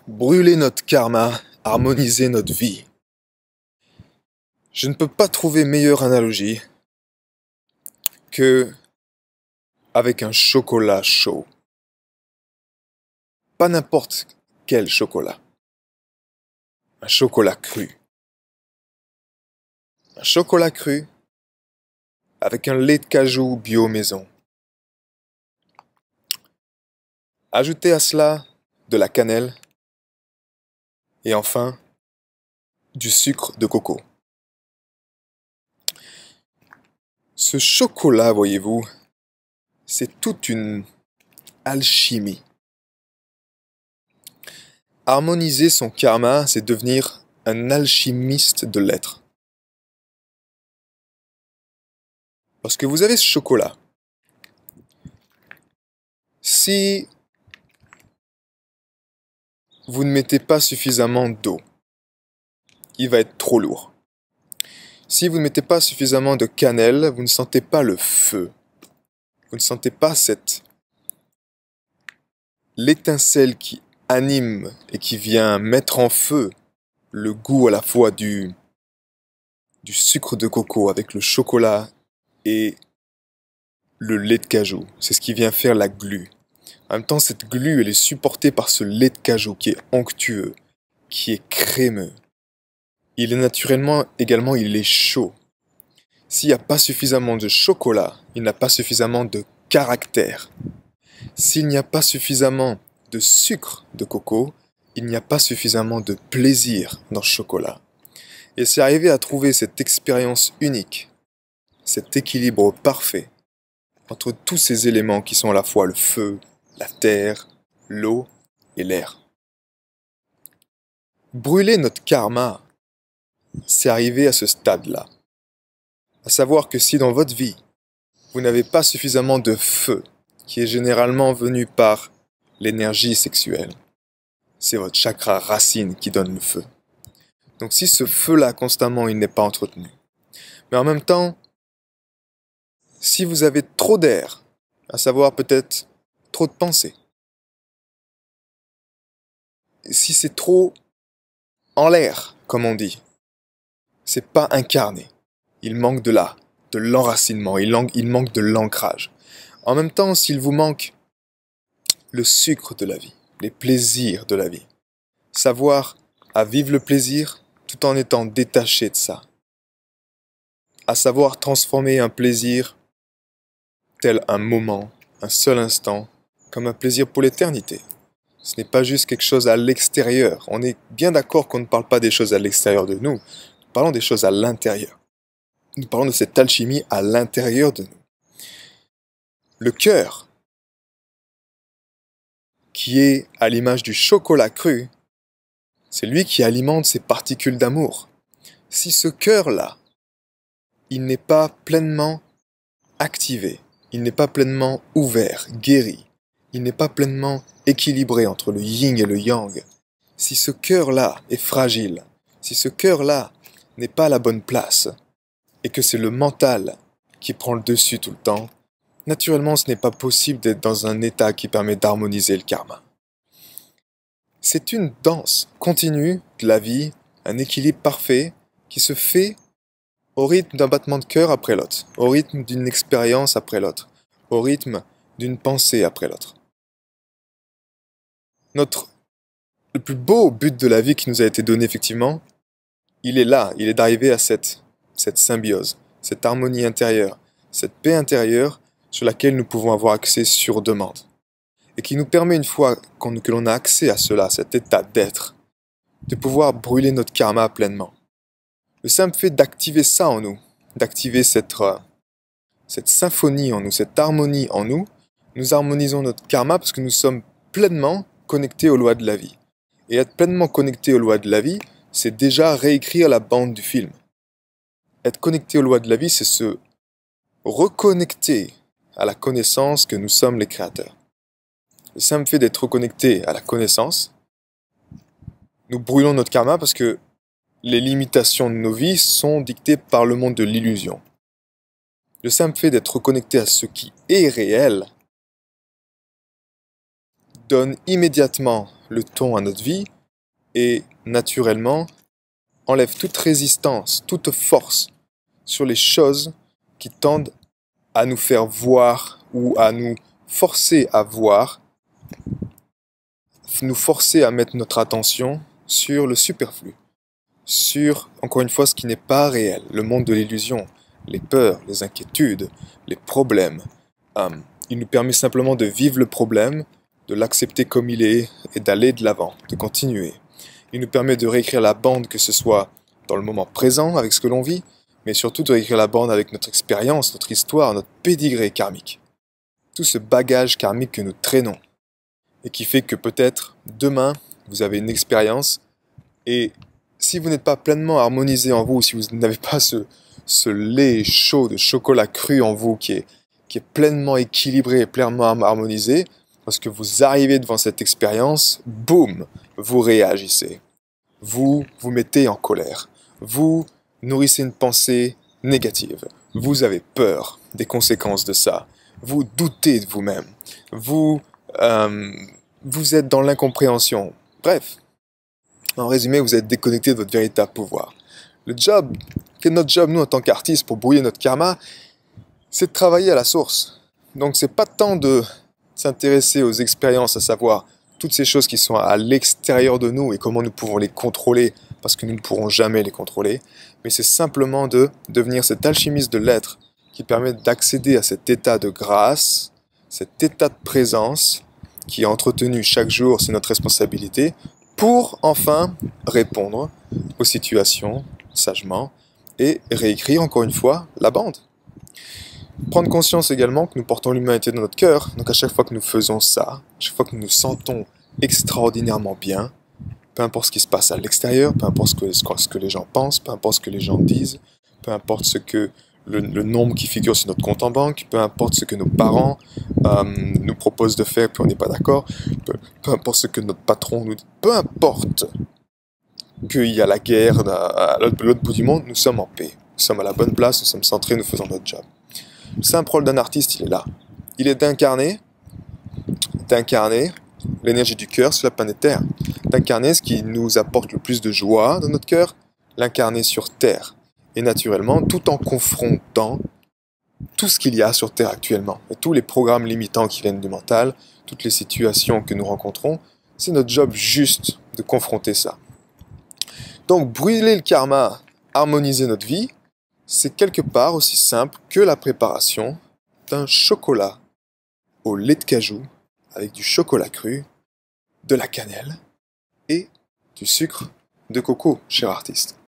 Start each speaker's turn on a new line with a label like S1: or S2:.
S1: Brûler notre karma, harmoniser notre vie. Je ne peux pas trouver meilleure analogie que avec un chocolat chaud. Pas n'importe quel chocolat. Un chocolat cru. Un chocolat cru avec un lait de cajou bio maison. Ajoutez à cela de la cannelle et enfin du sucre de coco. Ce chocolat, voyez-vous, c'est toute une alchimie. Harmoniser son karma, c'est devenir un alchimiste de l'être. Parce que vous avez ce chocolat. Si vous ne mettez pas suffisamment d'eau, il va être trop lourd. Si vous ne mettez pas suffisamment de cannelle, vous ne sentez pas le feu. Vous ne sentez pas l'étincelle qui anime et qui vient mettre en feu le goût à la fois du sucre de coco avec le chocolat et le lait de cajou. C'est ce qui vient faire la glu. En même temps, cette glu, elle est supportée par ce lait de cajou qui est onctueux, qui est crémeux. Il est naturellement, également, il est chaud. S'il n'y a pas suffisamment de chocolat, il n'y a pas suffisamment de caractère. S'il n'y a pas suffisamment de sucre de coco, il n'y a pas suffisamment de plaisir dans le chocolat. Et c'est arriver à trouver cette expérience unique, cet équilibre parfait entre tous ces éléments qui sont à la fois le feu, la terre, l'eau et l'air. Brûler notre karma, c'est arriver à ce stade-là. À savoir que si dans votre vie, vous n'avez pas suffisamment de feu, qui est généralement venu par l'énergie sexuelle, c'est votre chakra racine qui donne le feu. Donc si ce feu-là, constamment, il n'est pas entretenu. Mais en même temps, si vous avez trop d'air, à savoir peut-être trop de pensées, si c'est trop en l'air, comme on dit, c'est pas incarné. Il manque de l'enracinement, il manque de l'ancrage. En même temps, s'il vous manque le sucre de la vie, les plaisirs de la vie, savoir à vivre le plaisir tout en étant détaché de ça, à savoir transformer un plaisir tel un moment, un seul instant, comme un plaisir pour l'éternité. Ce n'est pas juste quelque chose à l'extérieur. On est bien d'accord qu'on ne parle pas des choses à l'extérieur de nous. Nous parlons des choses à l'intérieur. Nous parlons de cette alchimie à l'intérieur de nous. Le cœur, qui est à l'image du chocolat cru, c'est lui qui alimente ces particules d'amour. Si ce cœur-là, il n'est pas pleinement activé, il n'est pas pleinement ouvert, guéri, il n'est pas pleinement équilibré entre le yin et le yang, si ce cœur-là est fragile, si ce cœur-là n'est pas à la bonne place, et que c'est le mental qui prend le dessus tout le temps, naturellement ce n'est pas possible d'être dans un état qui permet d'harmoniser le karma. C'est une danse continue de la vie, un équilibre parfait qui se fait au rythme d'un battement de cœur après l'autre, au rythme d'une expérience après l'autre, au rythme d'une pensée après l'autre. Le plus beau but de la vie qui nous a été donné effectivement, il est là, il est d'arriver à cette symbiose, cette harmonie intérieure, cette paix intérieure sur laquelle nous pouvons avoir accès sur demande. Et qui nous permet, une fois que l'on a accès à cela, cet état d'être, de pouvoir brûler notre karma pleinement. Le simple fait d'activer ça en nous, d'activer cette symphonie en nous, cette harmonie en nous, nous harmonisons notre karma parce que nous sommes pleinement connectés aux lois de la vie. Et être pleinement connecté aux lois de la vie, c'est déjà réécrire la bande du film. Être connecté aux lois de la vie, c'est se reconnecter à la connaissance que nous sommes les créateurs. Le simple fait d'être reconnecté à la connaissance, nous brûlons notre karma parce que les limitations de nos vies sont dictées par le monde de l'illusion. Le simple fait d'être reconnecté à ce qui est réel donne immédiatement le ton à notre vie et naturellement enlève toute résistance, toute force sur les choses qui tendent à nous faire voir ou à nous forcer à voir, nous forcer à mettre notre attention sur le superflu, sur, encore une fois, ce qui n'est pas réel, le monde de l'illusion, les peurs, les inquiétudes, les problèmes. Il nous permet simplement de vivre le problème, de l'accepter comme il est et d'aller de l'avant, de continuer. Il nous permet de réécrire la bande, que ce soit dans le moment présent avec ce que l'on vit, mais surtout de réécrire la bande avec notre expérience, notre histoire, notre pédigré karmique. Tout ce bagage karmique que nous traînons et qui fait que peut-être demain vous avez une expérience et si vous n'êtes pas pleinement harmonisé en vous, si vous n'avez pas ce lait chaud de chocolat cru en vous qui est pleinement équilibré et pleinement harmonisé, lorsque vous arrivez devant cette expérience, boum, vous réagissez. Vous vous mettez en colère. Vous nourrissez une pensée négative. Vous avez peur des conséquences de ça. Vous doutez de vous-même. Vous êtes dans l'incompréhension. Bref, en résumé, vous êtes déconnecté de votre véritable pouvoir. Le job, quel est notre job, nous, en tant qu'artistes, pour brouiller notre karma, c'est de travailler à la source. Donc, c'est pas tant de s'intéresser aux expériences, à savoir toutes ces choses qui sont à l'extérieur de nous et comment nous pouvons les contrôler, parce que nous ne pourrons jamais les contrôler, mais c'est simplement de devenir cet alchimiste de l'être qui permet d'accéder à cet état de grâce, cet état de présence qui est entretenu chaque jour, c'est notre responsabilité, pour enfin répondre aux situations sagement et réécrire encore une fois la bande. Prendre conscience également que nous portons l'humanité dans notre cœur, donc à chaque fois que nous faisons ça, à chaque fois que nous nous sentons extraordinairement bien, peu importe ce qui se passe à l'extérieur, peu importe ce que les gens pensent, peu importe ce que les gens disent, peu importe ce que le nombre qui figure sur notre compte en banque, peu importe ce que nos parents nous proposent de faire puis on n'est pas d'accord, peu importe ce que notre patron nous dit, peu importe qu'il y a la guerre à l'autre bout du monde, nous sommes en paix. Nous sommes à la bonne place, nous sommes centrés, nous faisons notre job. Le simple rôle d'un artiste, il est là. Il est d'incarner l'énergie du cœur sur la planète Terre. D'incarner ce qui nous apporte le plus de joie dans notre cœur, l'incarner sur Terre. Et naturellement, tout en confrontant tout ce qu'il y a sur Terre actuellement. Et tous les programmes limitants qui viennent du mental, toutes les situations que nous rencontrons, c'est notre job juste de confronter ça. Donc, brûler le karma, harmoniser notre vie, c'est quelque part aussi simple que la préparation d'un chocolat au lait de cajou avec du chocolat cru, de la cannelle et du sucre de coco, cher artiste.